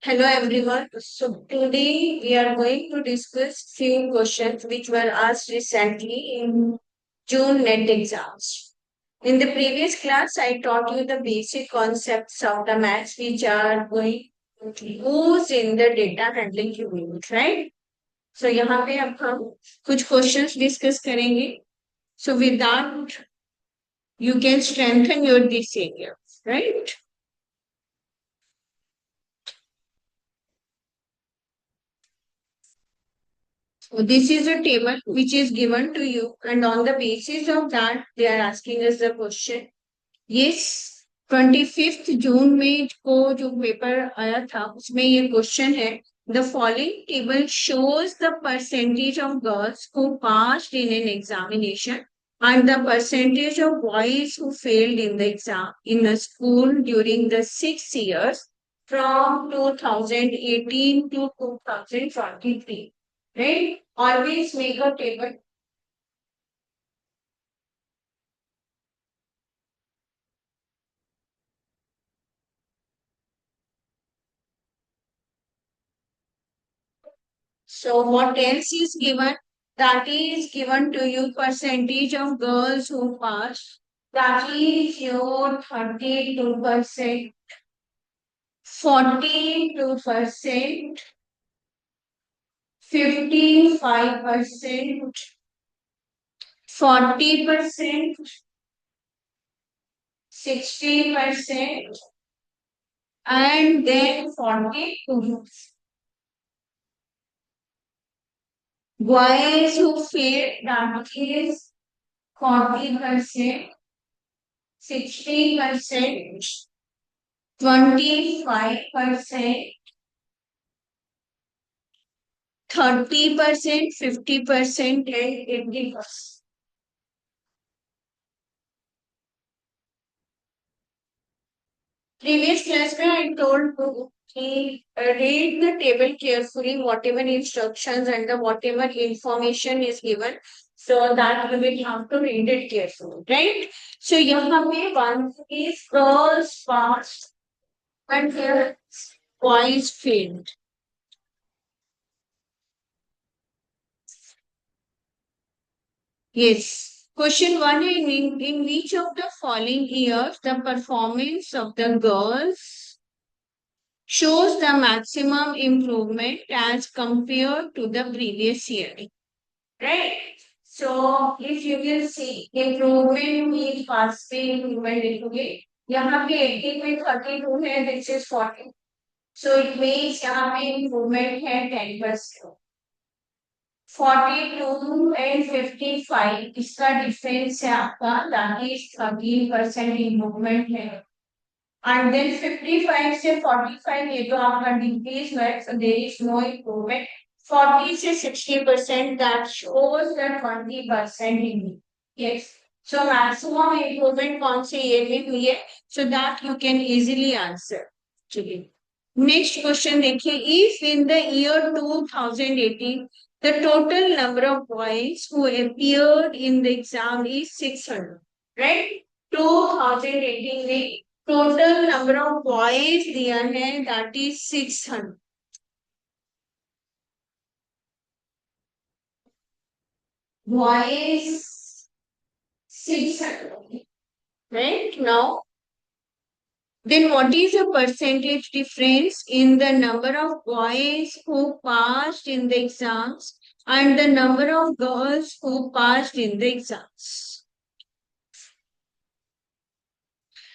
Hello everyone. So today we are going to discuss few questions which were asked recently in June net exams. In the previous class, I taught you the basic concepts of the maths which are going to be used in the data handling unit, right? So यहाँ पे अब हम कुछ questions discuss करेंगे. So with that, you can strengthen your this area, right? So this is a table which is given to you, and on the basis of that, they are asking us the question. Yes, 25th जून में को जो paper आया था उसमें ये question है. The following table shows the percentage of girls who passed in an examination and the percentage of boys who failed in the exam in a school during the 6 years from 2018 to 2023. Right? Always make a table. So what else is given? That is given to you percentage of girls who pass. That is your 32%, 42%, 55%, 40%, 60%, and then 42. Boys who fail, that is 40%, 60%, 25%, 30%, 50%, and 80%. Previous class में I told you कि read the table carefully, whatever instructions and the whatever information is given, so that you will have to read it carefully, right? So यहाँ पे one is girls passed and here boys failed. Yes. Question one, in which of the following years the performance of the girls shows the maximum improvement as compared to the previous year? Right? So, if you will see improvement means fast improvement लिखोगे यहाँ पे 80 में 32 है, this is 40. So it means यहाँ पे improvement है 10%. 42 and 55 इसका difference है आपका, that is 13% इम्प्रूवमेंट है. And then 55 से 45 ये तो आपका डिक्रीज है, so there is no improvement. 40 से 60% that shows that 20% in. Yes. So maximum improvement कौन से year में हुई है, so that you can easily answer. चलिए नेक्स्ट क्वेश्चन देखिए. If in the year 2018 the total number of boys who appeared in the exam is 600, right? 2018 में total number of boys दिया है, that is 600. Boys 600, right? Now, then what is the percentage difference in the number of boys who passed in the exams and the number of girls who passed in the exams?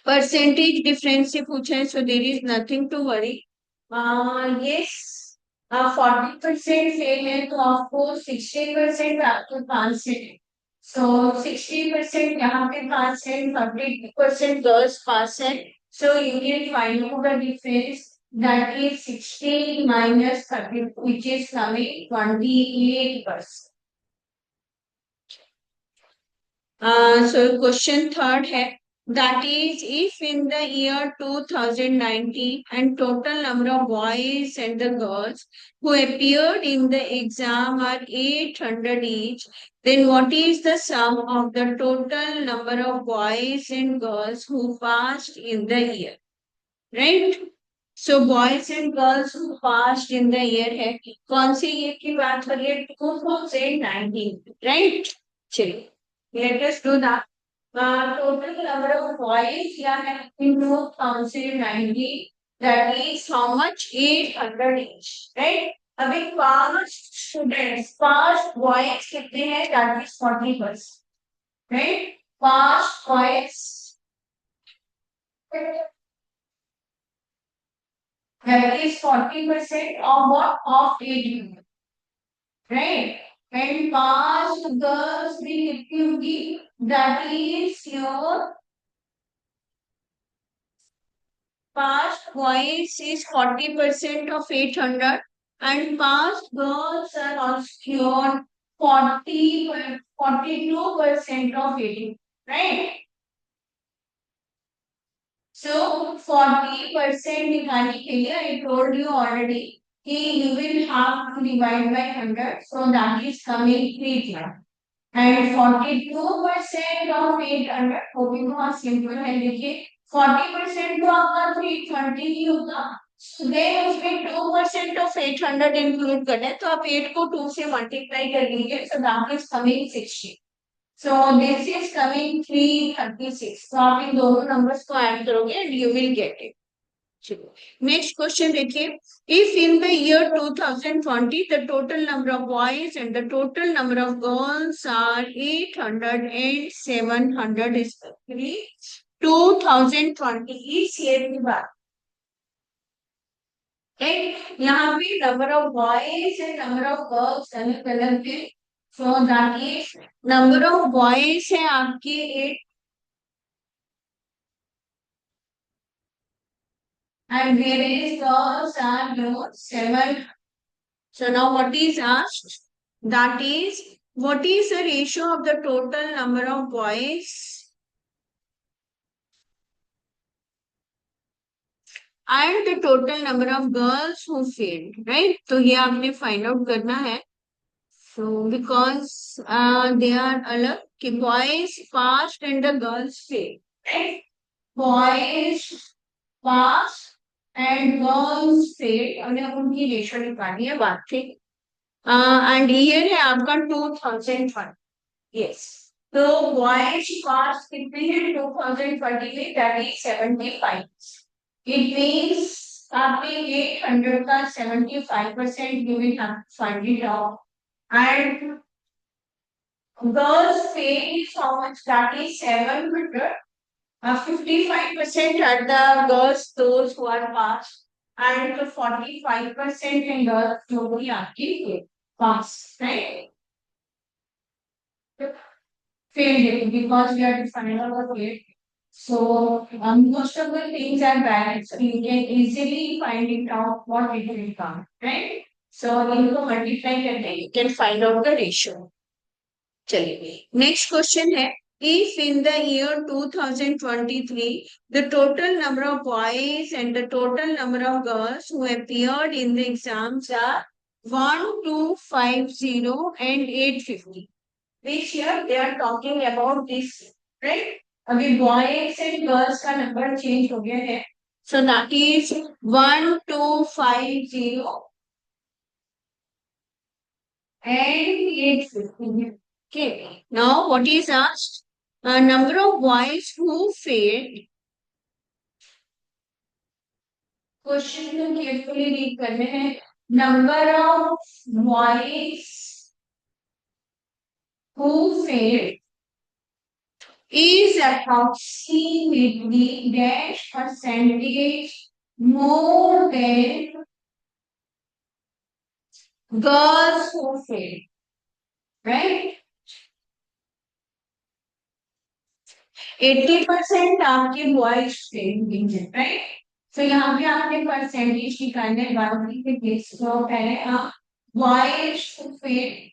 Percentage difference से पूछा है, so there is nothing to worry. Yes, 40% fail है तो आपको 60% आपके पास है. So 60% यहाँ पे पास है, 30% girls पास है. So you can find out the difference, that is 60 minus 30, which is coming 28%. So question third है, that is if in the year 2019 and total number of boys and the girls who appeared in the exam are 800 each, then what is the sum of the total number of boys and girls who passed in the year? Right? So boys and girls who passed in the year है, कौन से year की बात करिए, 2019, right. चलिए let us do that. Total number of boys या है इन 2019, that is how much, 800 each, right. अभी पास्ट स्टूडेंट्स, पास्ट बॉयज कितने हैं, that is 40%, right. Past boys that is 40% of what, of 800, right? And past girls will give, that is your past boys is 40% of 800, and past girls are also your 42% of 80, right? So 40% निकालने के लिए I told you already कि you will have to divide by 100, so that is coming 300, and 42% of 800, वो भी बहुत simple है, देखिए 40% तो आपका 320 ही होगा, then उसमें 2% of 800 इंक्लूड करना है, तो आप 8 को 2 से मल्टीप्लाई कर लीजिए, so that is coming 60. So this is coming 336. So आप इन दोनों नंबर्स को ऐड करोगे and you will get it. चलो नेक्स्ट क्वेश्चन देखिए, if in the year 2020 the total number of boys and the total number of girls are 800 and 700 respectively, 2020 इस year की बात, right. यहाँ पे number of boys and number of girls अलग अलग है, so that is number of boys है आपके 8 and whereas girls are your 7. So now what is asked? That is, what is the ratio of the total number of boys and the total number of girls who failed, right? तो ये आपने find out करना है. So because they are अलग कि boys passed and the girls failed, right? Boys passed and girls failed, हमने उनकी ratio निकाली है, बात ठीक। एंड ईयर है आपका 2001, यस। तो बॉयज पास कितने हैं 2020 में, दैट इज 75, इट मींस आपने 800 का 75% you will have to find it out, and girls fail is how much, that is 700, 55% are the girls those who are passed, and 45% in girls जो भी आपकी pass, right? Failed because we are defining our grade. So most of the things are bad. So you can easily find it out what it will come, right? So इनको multiply करके you can find out the ratio. चलिए next question है, if in the year 2023 the total number of boys and the total number of girls who appeared in the exams are 1250 and 850, which year they are talking about this, right? अभी boys and girls का number change हो गया है, so that is 1250 and 850. Okay. Now what is asked? A number of boys who failed. Question को carefully read करने हैं. Number of boys who failed is approximately dash percentage more than girls who failed, right? 80% आपके boys fail, right. तो यहाँ पे आपने percentage निकालने बाकी के बेस को पहले आप boys who fail,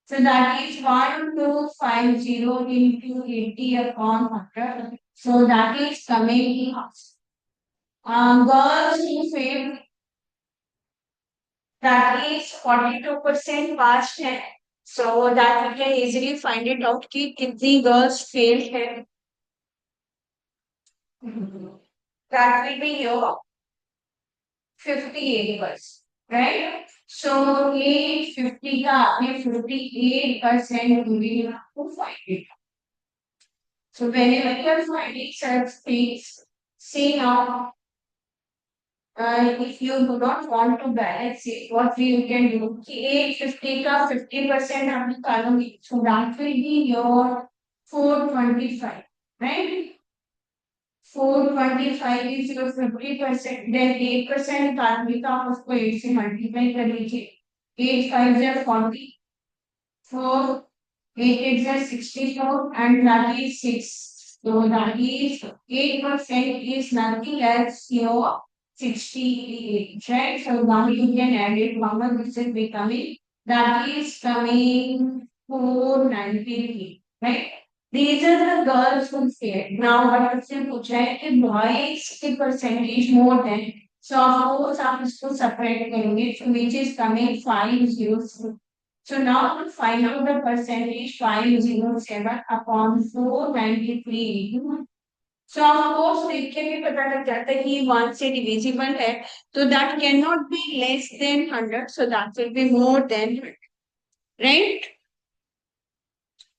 so that is 1250 into 80 upon 100, so that is coming girls who failed, that is 42% passed है, so that we can easily find it out कि कितनी girls failed है, that will be your 58%, right? So 850 का आपने 58% we have to find it. So whenever you are finding such things, see now, if you do not want to balance it, what you can do? कि 850 का 50% आप निकालोगे, so that will be your 425, right? 425 is your 50%, then 8% निकालोगे तो आप उसको 8 से multiply कर लीजिए. 8 5 is 40, 4 8 8 is 64, and that is 6. So that is 8% is nothing else your 68, right? So now you can add it. How much this is becoming? That is coming 493, right? These are the girls who said. Now what is the question? Boys the percentage more than. So of course आप इसको separate करेंगे. So which is coming 506. So now to find out the percentage 507 upon 493. So of course देख के भी पता लग जाता है कि 1 से divisible है, तो that cannot be less than 100, so that will be more than 100, right?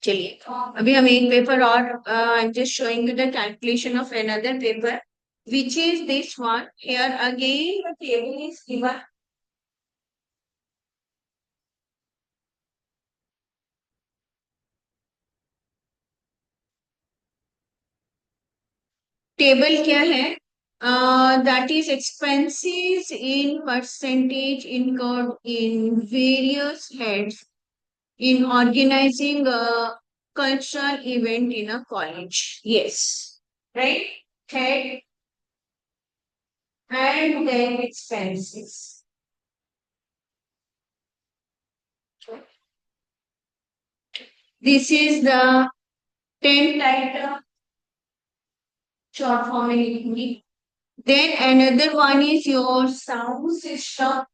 चलिए अभी हम एक पेपर और I'm just showing you the calculation of another paper, which is this one. Here again the table is given. Table क्या है? That is expenses in percentage incurred in various heads in organizing a cultural event in a college. Yes, right? Head and then expenses. This is the 10th item, short form in English. Then another one is your sound system.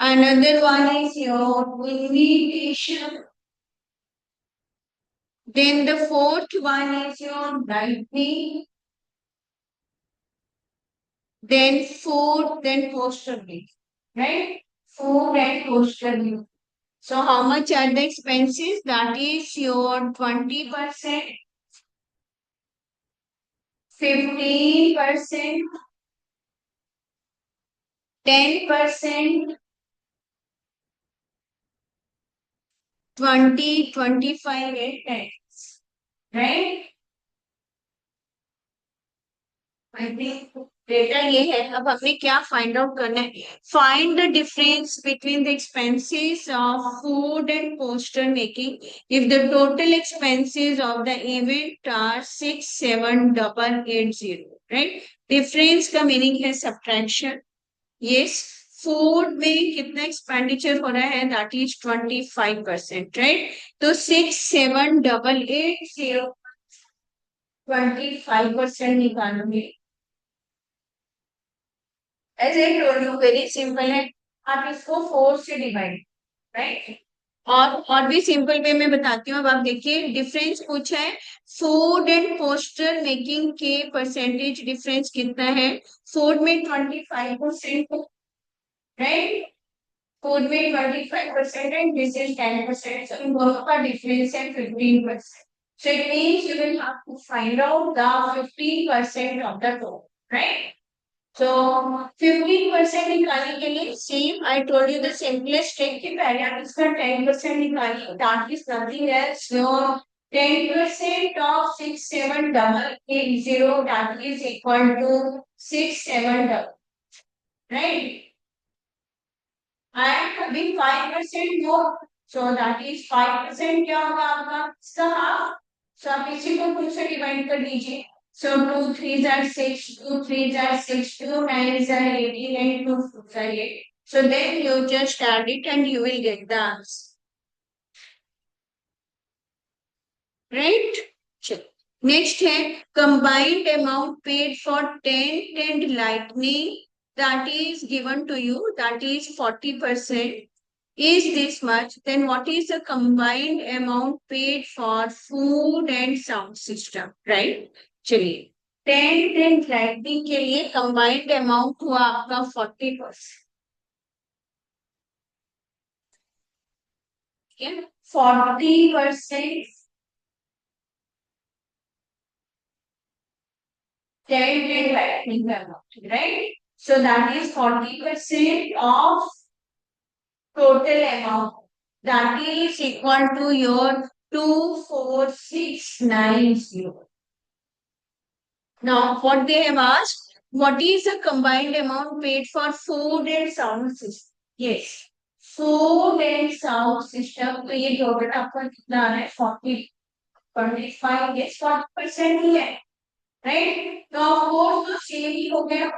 Another one is your invitation. Then the fourth one is your lightning. Then food, then poster bill. Right? Food and poster bill. So how much are the expenses? That is your 20%, 15%, 10%, 20, 25 and 10. Right? I think data ये है. अब हमें क्या find out करना है? Find the difference between the expenses of food and poster making if the total expenses of the event are 67880, right? Difference का meaning है subtraction. Yes, food में कितना एक्सपेंडिचर हो रहा है? That is 25%, right? तो 67880 25% निकालोगे. As I told you, very simple है. आप इसको 4 से डिवाइड, राइट? और भी सिंपल वे में बताती हूँ. अब आप देखिए डिफरेंस पूछा है. फूड एंड पोस्टर मेकिंग के परसेंटेज डिफरेंस कितना है? फूड में 25%, राइट? फूड में 25% एंड दिस इज 10%. सो इन दोनों का डिफरेंस है 15%. So it means you will have to find out the 15% of the total, right? So 15% निकालने के लिए same I told you the simplest trick कि पहले आप इसका 10% निकालिए. That is nothing else your 10% of 67880, that is equal to 670, right? And अभी 5% more, so that is 5% क्या होगा आपका? इसका हाफ. So आप इसी को 2 से डिवाइड कर दीजिए. So 2 3s are 6, 2 3s are 6, 2 9s are 18, and 2 4s are 8. So then you just add it and you will get the answer. Right? Next है combined amount paid for tent and lightning, that is given to you, that is 40%. Is this much? Then what is the combined amount paid for food and sound system? Right? चलिए tent and lightning के लिए combined amount हुआ आपका 40%। 40% tent and lightning amount, right? So that is 40% of total amount. That is equal to your 24690. Now, what they have asked, what is the combined amount paid for food and sound system? Yes, food and sound system. तो ये total आपका कितना आ रहा है? 45, yes, 40% ही है, right? तो of course तो same ही हो गया.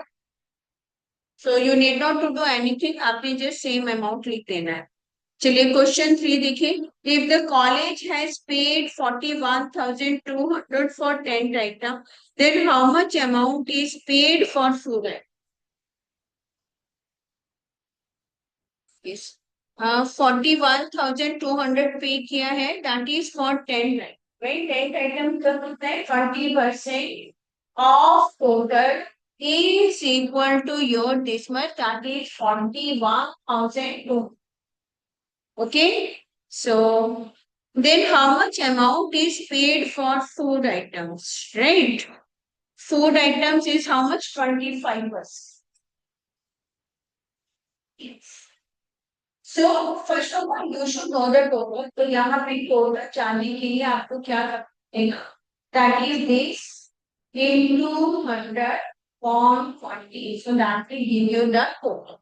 So you need not to do anything. आपने just same amount लिख देना है. चलिए क्वेश्चन 3 देखिए. If the college has paid 41,200 for tent item, then how much amount is paid for food? Yes. 41,200 पे किया है. That is for tent item. Right? Tent item का कितना है? 20% of total is equal to your this much. That is 41,200. Okay, so then how much amount is paid for food items, right? Food items is how much? 25%. Yes. So first of all you should know the total. तो यहाँ पे total जानने के लिए आपको क्या करना है? That is this into 100 upon 40. So that will give you the total.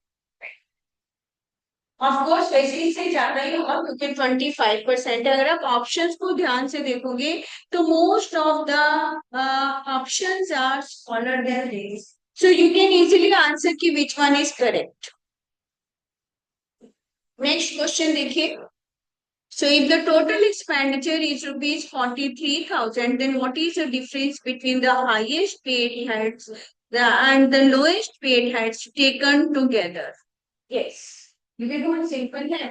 Of course वैसे इससे ज्यादा ही होगा क्योंकि 25% है. अगर आप ऑप्शंस को ध्यान से देखोगे तो most of the options are smaller than this, so you can easily answer कि which one is correct. Next question देखिए. So if the total expenditure is rupees 43,000, then what is the difference between the highest paid heads and the lowest paid heads taken together? Yes. ये बहुत simple है.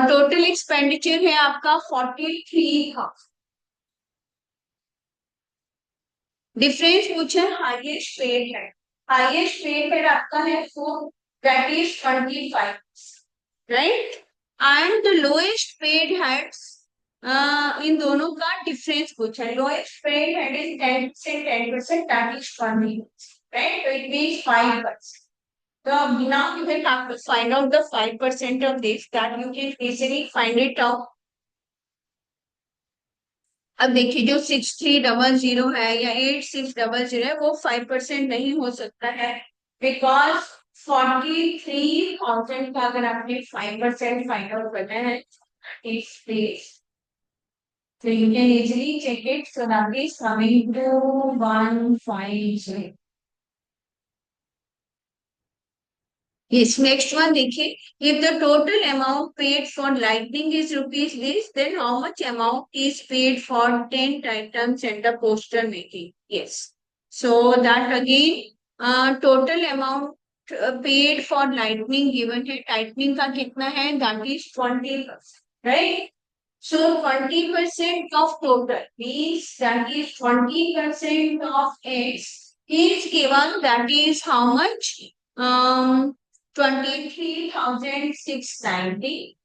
Total expenditure है आपका 43,000. Difference पूछा है highest paid है. Highest paid है आपका है food, that is 25, right? And the lowest paid heads, इन दोनों का डिफरेंस पूछा है. Lowest paid head is 10%, 10%, that is 20, right? तो it means 5%. So now you will have to find out the 5% of this, that you can easily find it out. अब देखिए जो 6300 है या 8600 है वो 5% नहीं हो सकता है, बिकॉज 43,000 का अगर आपने 5% फाइंड आउट करना है इस place, so you can easily check it. So that is coming to 150. Yes, next one देखिए. If the total amount paid for lighting is rupees this, then how much amount is paid for tent items and the poster making? Yes. So that again, total amount paid for lightning given है. Lightning का कितना है? That is 20%, right? So 20% of total means that is 20% of X is given. That is how much? 23,690.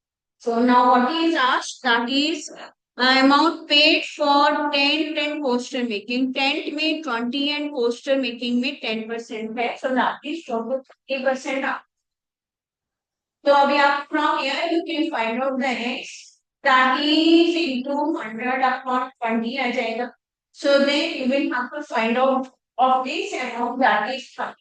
So now what is asked? That is amount paid for tent and poster making. Tent में 20 and poster making में 10% है. So that is 30%. So अभी आप from here you can find out the X. That is into 100 upon 20 आ जाएगा. So then you will have to find out of this amount, that is 30.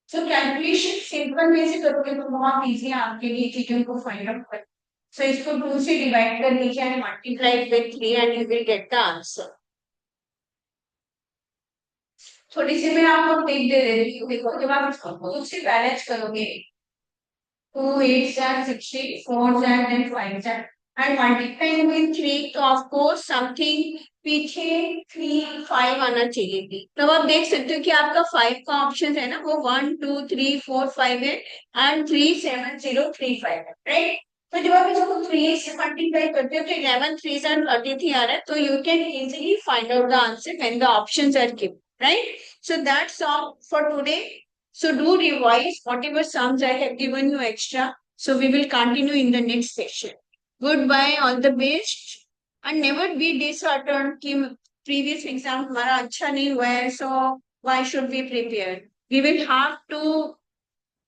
So calculation simple way से करोगे तो बहुत easy है आपके लिए चीजों को फाइंड आउट करना. सो इसको 2 से डिवाइड कर लीजिए and multiply with 3 and you will get the answer. थोड़ी सी मैं आपको टिप दे देती हूँ. देखो जब आप इसको 2 से बैलेंस करोगे 2 8 60 4 then 5 and multiplying with 3, तो ऑफ कोर्स समथिंग पीछे 3 5 आना चाहिए थी. तब आप देख सकते हो कि आपका 5 का ऑप्शन है ना वो 1 2 3 4 5 है एंड 3 7 0 3 5 है, राइट? तो जब आप इसको 3 से मल्टीप्लाई करते हो तो 11 3 33 आ रहा है. तो you can easily find out the answer when the options are given, right? So that's all for today. So do revise whatever sums I have given you extra. So we will continue in the next session. Goodbye, all the best. And never be disheartened कि previous exam हमारा अच्छा नहीं हुआ है, so why should we prepare? We will have to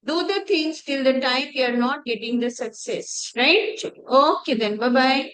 do the things till the time we are not getting the success, right? Okay then, bye bye.